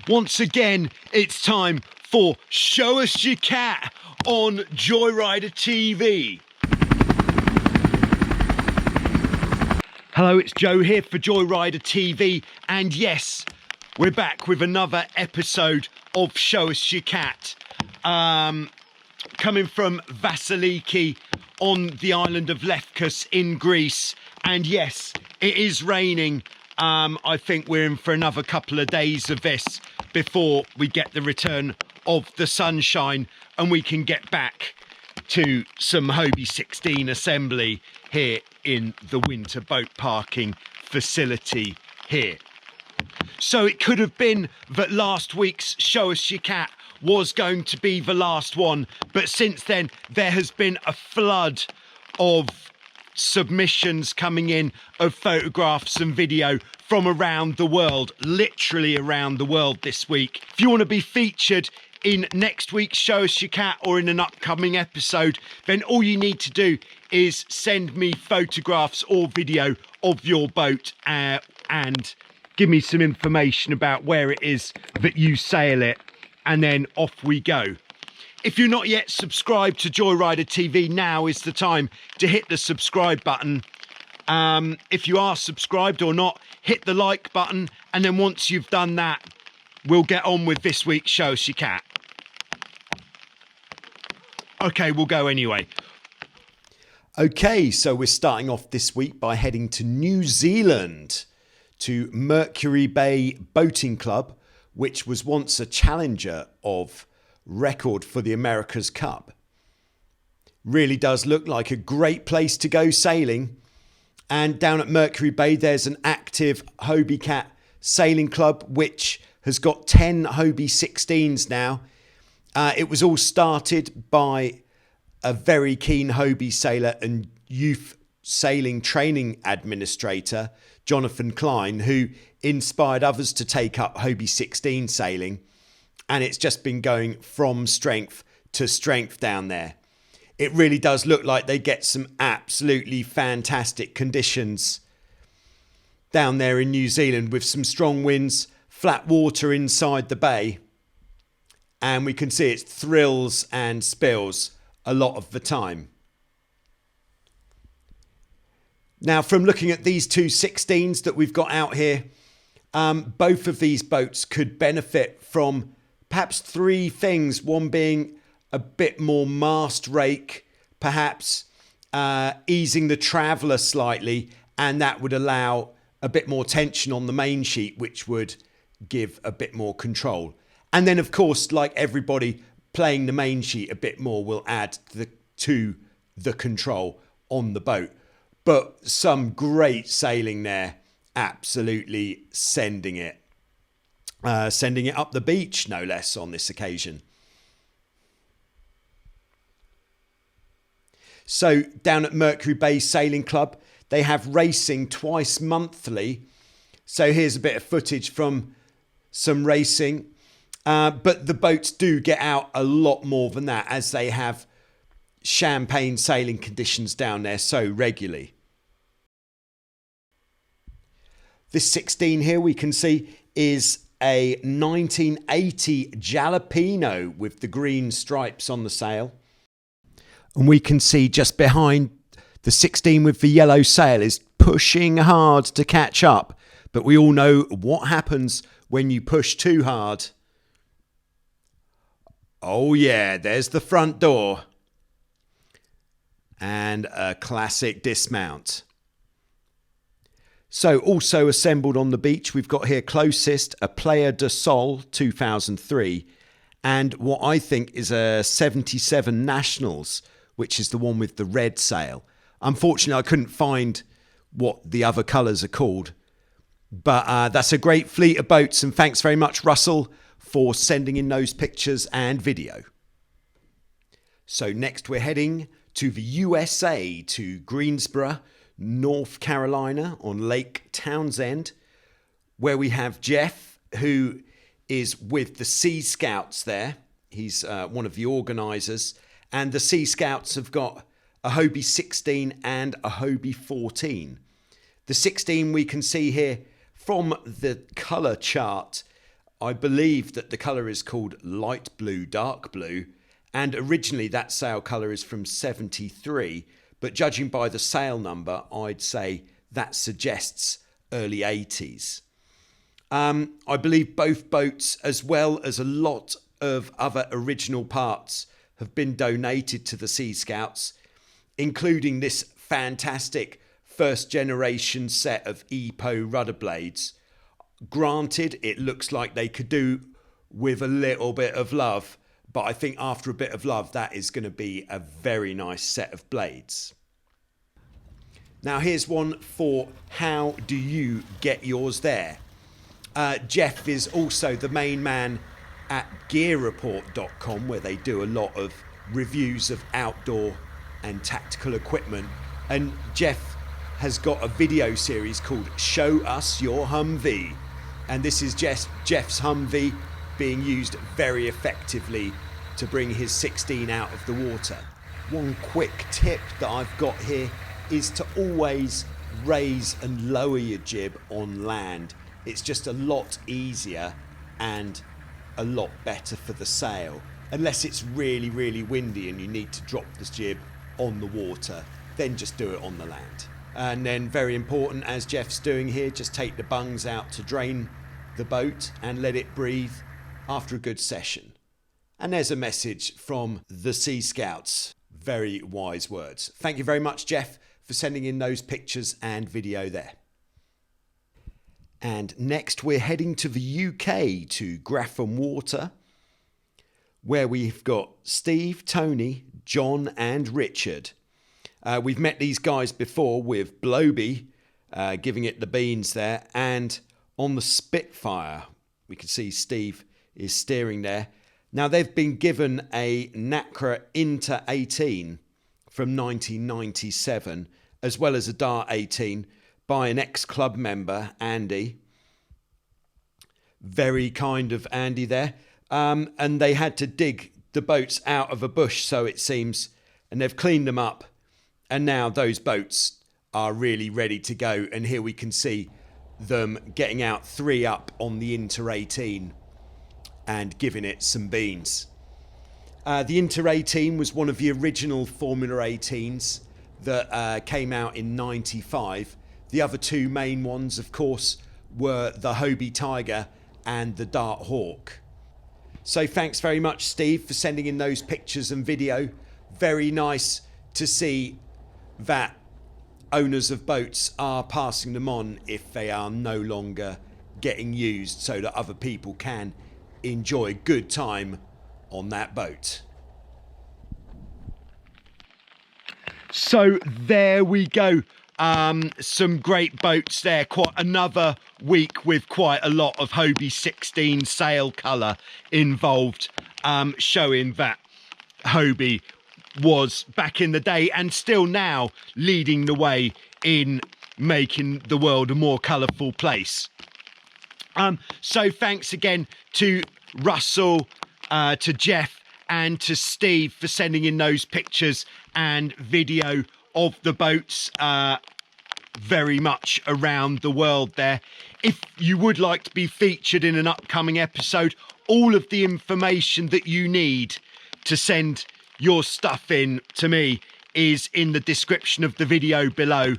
Once again, it's time for Show Us Your Cat on Joyrider TV. Hello, it's Joe here for Joyrider TV, and yes, we're back with another episode of Show Us Your Cat. Coming from Vasiliki on the island of Lefkos in Greece, and yes, it is raining. I think we're in for another couple of days of this before we get the return of the sunshine and we can get back to some Hobie 16 assembly here in the winter boat parking facility here. So it could have been that last week's Show Us Your Cat was going to be the last one, but since then there has been a flood of submissions coming in of photographs and video from around the world, literally around the world this week. If you want to be featured in next week's Show Us Your Cat or in an upcoming episode, then all you need to do is send me photographs or video of your boat and give me some information about where it is that you sail it, and then off we go. If you're not yet subscribed to Joyrider TV, now is the time to hit the subscribe button. If you are subscribed or not, hit the like button, and then once you've done that, we'll get on with this week's Show Us Your Cat. Okay, we'll go anyway. Okay, so we're starting off this week by heading to New Zealand, to Mercury Bay Boating Club, which was once a challenger of record for the America's Cup. Really does look like a great place to go sailing. And down at Mercury Bay, there's an active hobiecat sailing club, which has got 10 Hobie 16s now. It was all started by a very keen Hobie sailor and youth sailing training administrator, Jonathan Klein, who inspired others to take up Hobie 16 sailing. And it's just been going from strength to strength down there. It really does look like they get some absolutely fantastic conditions down there in New Zealand, with some strong winds, flat water inside the bay. And we can see it thrills and spills a lot of the time. Now, from looking at these two 16s that we've got out here, both of these boats could benefit from perhaps three things. One being a bit more mast rake, perhaps easing the traveller slightly, and that would allow a bit more tension on the main sheet, which would give a bit more control. And then, of course, like everybody, playing the main sheet a bit more will add to the control on the boat. But some great sailing there, absolutely sending it up the beach, no less, on this occasion. So down at Mercury Bay Sailing Club, they have racing twice monthly. So here's a bit of footage from some racing. But the boats do get out a lot more than that, as they have champagne sailing conditions down there so regularly. This 16 here we can see is a 1980 Jalapeno with the green stripes on the sail. And we can see just behind the 16 with the yellow sail is pushing hard to catch up. But we all know what happens when you push too hard. Oh yeah, there's the front door. And a classic dismount. So also assembled on the beach, we've got here closest a Playa de Sol 2003 and what I think is a 77 Nationals, which is the one with the red sail. Unfortunately, I couldn't find what the other colours are called, but that's a great fleet of boats, and thanks very much, Russell, for sending in those pictures and video. So next we're heading to the USA, to Greensboro, North Carolina, on Lake Townsend, where we have Jeff, who is with the Sea Scouts there. He's one of the organisers, and the Sea Scouts have got a Hobie 16 and a Hobie 14. The 16 we can see here from the colour chart I believe that the colour is called light blue, dark blue, and originally that sail colour is from 73, but judging by the sail number, I'd say that suggests early 80s. I believe both boats, as well as a lot of other original parts, have been donated to the Sea Scouts, including this fantastic first generation set of EPO rudder blades. Granted, it looks like they could do with a little bit of love, but I think after a bit of love, that is going to be a very nice set of blades. Now here's one for how do you get yours there. Jeff is also the main man at gearreport.com, where they do a lot of reviews of outdoor and tactical equipment. And Jeff has got a video series called Show Us Your Humvee. And this is Jeff's Humvee being used very effectively to bring his 16 out of the water. One quick tip that I've got here is to always raise and lower your jib on land. It's just a lot easier and a lot better for the sail. Unless it's really, really windy and you need to drop the jib on the water, then just do it on the land. And then, very important, as Jeff's doing here, just take the bungs out to drain the boat and let it breathe after a good session. And there's a message from the Sea Scouts. Very wise words. Thank you very much, Jeff, for sending in those pictures and video there. And next we're heading to the UK, to Grafham Water, where we've got Steve, Tony, John and Richard. We've met these guys before with Blobie, giving it the beans there, and on the Spitfire we can see Steve is steering there. Now they've been given a Nacra Inter 18 from 1997, as well as a Dart 18 by an ex-club member, Andy. Very kind of Andy there. And they had to dig the boats out of a bush, so it seems, and they've cleaned them up. And now those boats are really ready to go. And here we can see them getting out 3 up on the Inter 18 and giving it some beans. The Inter 18 was one of the original Formula 18s that came out in 95. The other 2 main ones, of course, were the Hobie Tiger and the Dart Hawk. So thanks very much, Steve, for sending in those pictures and video. Very nice to see that owners of boats are passing them on if they are no longer getting used, so that other people can enjoy a good time on that boat. So there we go. Some great boats there. Quite another week with quite a lot of Hobie 16 sail colour involved, showing that Hobie was back in the day and still now leading the way in making the world a more colourful place. So thanks again to Russell, to Jeff and to Steve for sending in those pictures and video of the boats very much around the world there. If you would like to be featured in an upcoming episode, all of the information that you need to send your stuff in to me is in the description of the video below,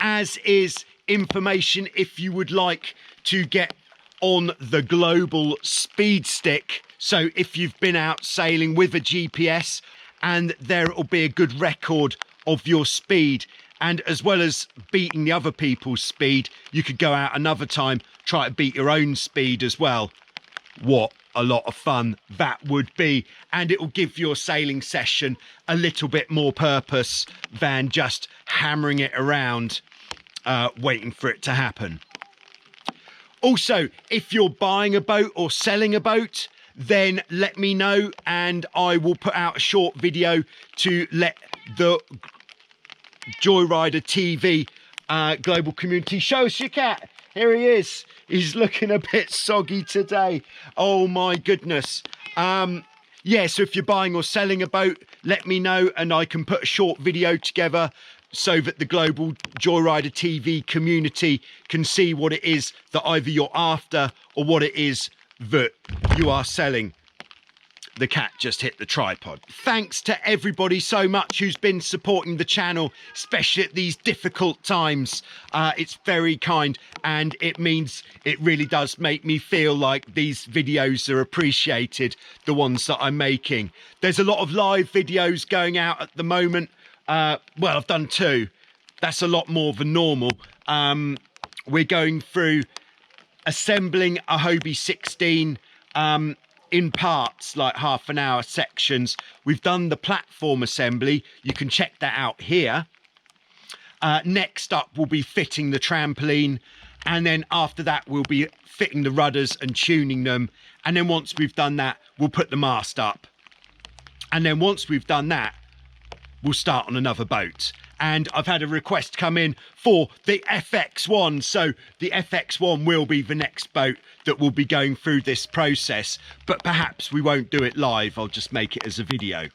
as is information if you would like to get on the global speed stick. So if you've been out sailing with a GPS, and there will be a good record of your speed, and as well as beating the other people's speed, you could go out another time, try to beat your own speed as well. What a lot of fun that would be, and it will give your sailing session a little bit more purpose than just hammering it around waiting for it to happen. Also, if you're buying a boat or selling a boat, then let me know and I will put out a short video to let the Joyrider TV global community show us your cat. Here he is. He's looking a bit soggy today. Oh my goodness. Yeah, so if you're buying or selling a boat, let me know and I can put a short video together so that the global Joyrider TV community can see what it is that either you're after or what it is that you are selling. The cat just hit the tripod. Thanks to everybody so much who's been supporting the channel, especially at these difficult times. It's very kind, and it means it really does make me feel like these videos are appreciated, the ones that I'm making. There's a lot of live videos going out at the moment. Well, I've done 2. That's a lot more than normal. We're going through assembling a Hobie 16 in parts, like half-an-hour sections. We've done the platform assembly. You can check that out here. Next up, we'll be fitting the trampoline. And then after that, we'll be fitting the rudders and tuning them. And then once we've done that, we'll put the mast up. And then once we've done that, we'll start on another boat. And I've had a request come in for the FX1. So the FX1 will be the next boat that will be going through this process, but perhaps we won't do it live. I'll just make it as a video.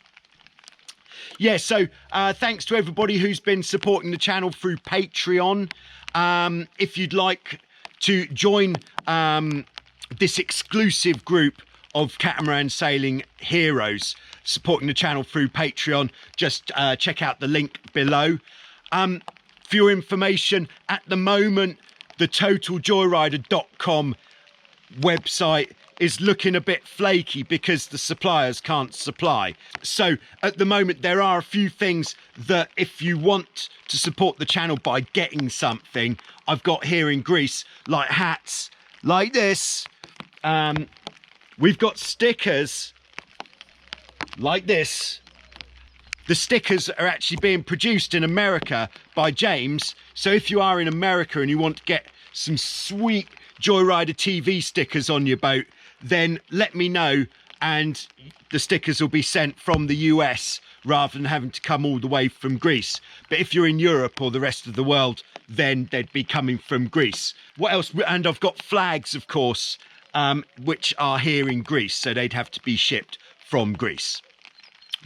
Yeah, so thanks to everybody who's been supporting the channel through Patreon. If you'd like to join this exclusive group of catamaran sailing heroes supporting the channel through Patreon, just check out the link below. For your information, at the moment, the totaljoyrider.com website is looking a bit flaky because the suppliers can't supply. So at the moment, there are a few things that if you want to support the channel by getting something, I've got here in Greece, like hats like this. We've got stickers like this. The stickers are actually being produced in America by James. So if you are in America and you want to get some sweet Joyrider TV stickers on your boat, then let me know, and the stickers will be sent from the US rather than having to come all the way from Greece. But if you're in Europe or the rest of the world, then they'd be coming from Greece. What else? And I've got flags, of course, which are here in Greece, so they'd have to be shipped from Greece.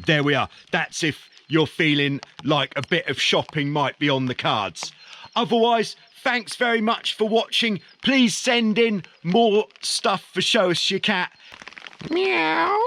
There we are. That's if you're feeling like a bit of shopping might be on the cards. Otherwise, thanks very much for watching. Please send in more stuff for Show Us Your Cat. Meow.